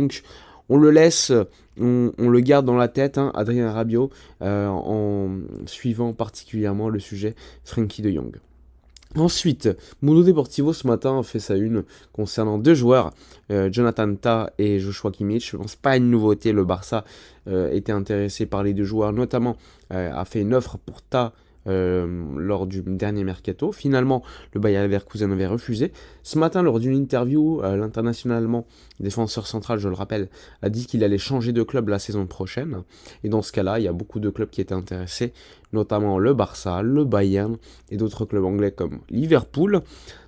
Donc, on le laisse, on le garde dans la tête, hein, Adrien Rabiot, en suivant particulièrement le sujet Frenkie de Jong. Ensuite, Mundo Deportivo ce matin a fait sa une concernant deux joueurs, Jonathan Tah et Joshua Kimmich. Je pense pas à une nouveauté, le Barça était intéressé par les deux joueurs, notamment a fait une offre pour Tah lors du dernier mercato. Finalement, le Bayer Leverkusen avait refusé. Ce matin, lors d'une interview, l'international allemand, défenseur central, je le rappelle, a dit qu'il allait changer de club la saison prochaine. Et dans ce cas-là, il y a beaucoup de clubs qui étaient intéressés, notamment le Barça, le Bayern et d'autres clubs anglais comme Liverpool.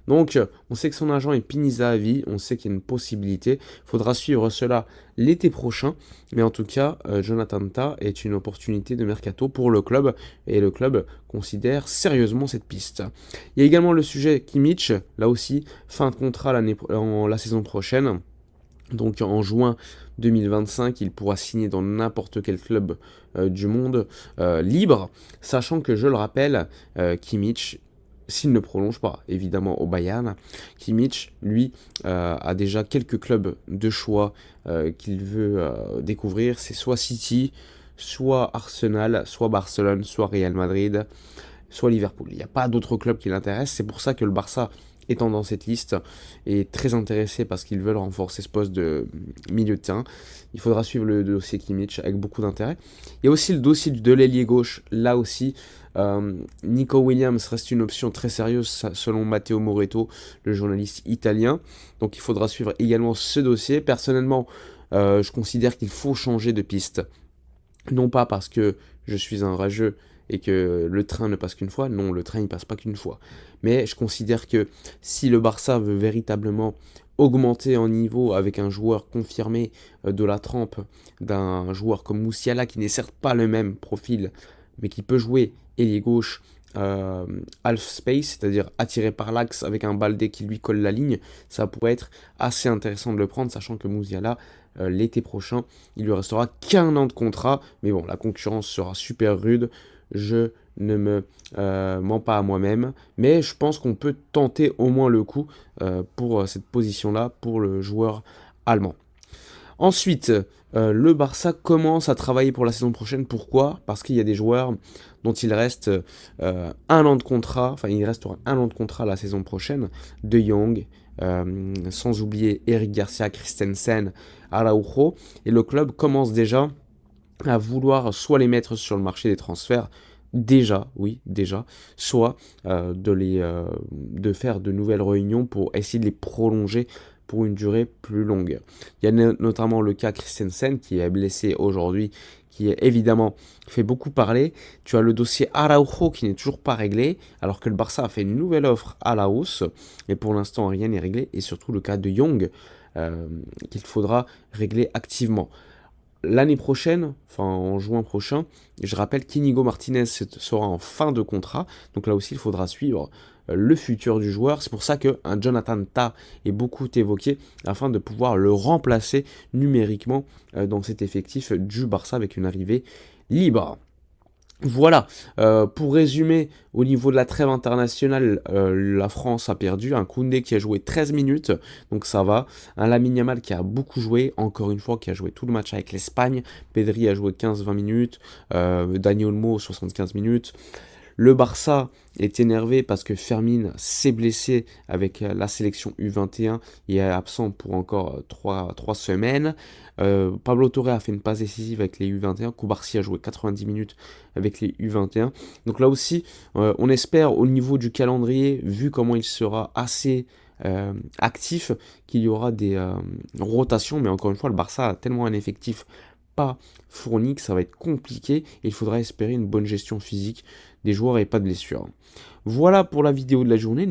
Donc, on sait que son agent est Piniza à vie, on sait qu'il y a une possibilité. Il faudra suivre cela l'été prochain. Mais en tout cas, Jonathan Tah est une opportunité de mercato pour le club. Et le club considère sérieusement cette piste. Il y a également le sujet Kimmich, là aussi, fin de contrat la saison prochaine. Donc en juin 2025, il pourra signer dans n'importe quel club du monde libre, sachant que, je le rappelle, Kimmich, s'il ne prolonge pas, évidemment, au Bayern, Kimmich, lui, a déjà quelques clubs de choix qu'il veut découvrir. C'est soit City, soit Arsenal, soit Barcelone, soit Real Madrid, soit Liverpool. Il n'y a pas d'autres clubs qui l'intéressent. C'est pour ça que le Barça, étant dans cette liste, est très intéressé parce qu'ils veulent renforcer ce poste de milieu de terrain. Il faudra suivre le dossier Kimmich avec beaucoup d'intérêt. Il y a aussi le dossier de l'ailier gauche. Là aussi, Nico Williams reste une option très sérieuse selon Matteo Moretto, le journaliste italien. Donc il faudra suivre également ce dossier. Personnellement, je considère qu'il faut changer de piste. Non pas parce que je suis un rageux et que le train ne passe qu'une fois. Non, le train ne passe pas qu'une fois. Mais je considère que si le Barça veut véritablement augmenter en niveau avec un joueur confirmé de la trempe d'un joueur comme Musiala, qui n'est certes pas le même profil, mais qui peut jouer ailier gauche half space, c'est-à-dire attiré par l'axe avec un Baldé qui lui colle la ligne, ça pourrait être assez intéressant de le prendre, sachant que Musiala, l'été prochain, il lui restera qu'un an de contrat, mais bon, la concurrence sera super rude. Je ne me mens pas à moi-même, mais je pense qu'on peut tenter au moins le coup pour cette position-là, pour le joueur allemand. Ensuite, le Barça commence à travailler pour la saison prochaine. Pourquoi? Parce qu'il y a des joueurs dont il reste un an de contrat, enfin il restera un an de contrat la saison prochaine, De Jong, sans oublier Eric Garcia, Christensen, Araujo, et le club commence déjà à vouloir soit les mettre sur le marché des transferts, déjà, soit de faire de nouvelles réunions pour essayer de les prolonger pour une durée plus longue. Il y a notamment le cas Christensen qui est blessé aujourd'hui, qui est évidemment fait beaucoup parler. Tu as le dossier Araujo qui n'est toujours pas réglé, alors que le Barça a fait une nouvelle offre à la hausse, mais pour l'instant rien n'est réglé, et surtout le cas de Jong qu'il faudra régler activement. L'année prochaine, enfin en juin prochain, je rappelle qu'Inigo Martinez sera en fin de contrat, donc là aussi il faudra suivre le futur du joueur. C'est pour ça qu'un Jonathan Tah est beaucoup évoqué afin de pouvoir le remplacer numériquement dans cet effectif du Barça avec une arrivée libre. Voilà, pour résumer, au niveau de la trêve internationale, la France a perdu, un Koundé qui a joué 13 minutes, donc ça va, un Lamine Yamal qui a beaucoup joué, encore une fois, qui a joué tout le match avec l'Espagne, Pedri a joué 15-20 minutes, Dani Olmo 75 minutes. Le Barça est énervé parce que Fermin s'est blessé avec la sélection U21 et est absent pour encore 3 semaines. Pablo Torre a fait une passe décisive avec les U21. Koubarsi a joué 90 minutes avec les U21. Donc là aussi, on espère au niveau du calendrier, vu comment il sera assez actif, qu'il y aura des rotations. Mais encore une fois, le Barça a tellement un effectif pas fourni que ça va être compliqué et il faudra espérer une bonne gestion physique des joueurs et pas de blessures. Voilà pour la vidéo de la journée.